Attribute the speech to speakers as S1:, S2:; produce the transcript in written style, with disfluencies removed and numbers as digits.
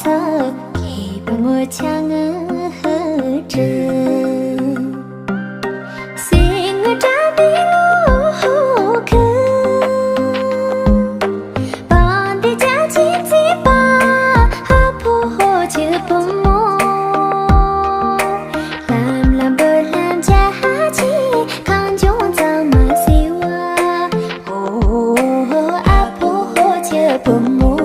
S1: thơ khi bằng mùa trăng hơ trừ xin người trả đi lũ khứ bọn đi cha chín gì ba hấp hồ chữ bông mô làm bờ làm cha chi con chúng ta mà siwa hồ áp hồ chữ bông mô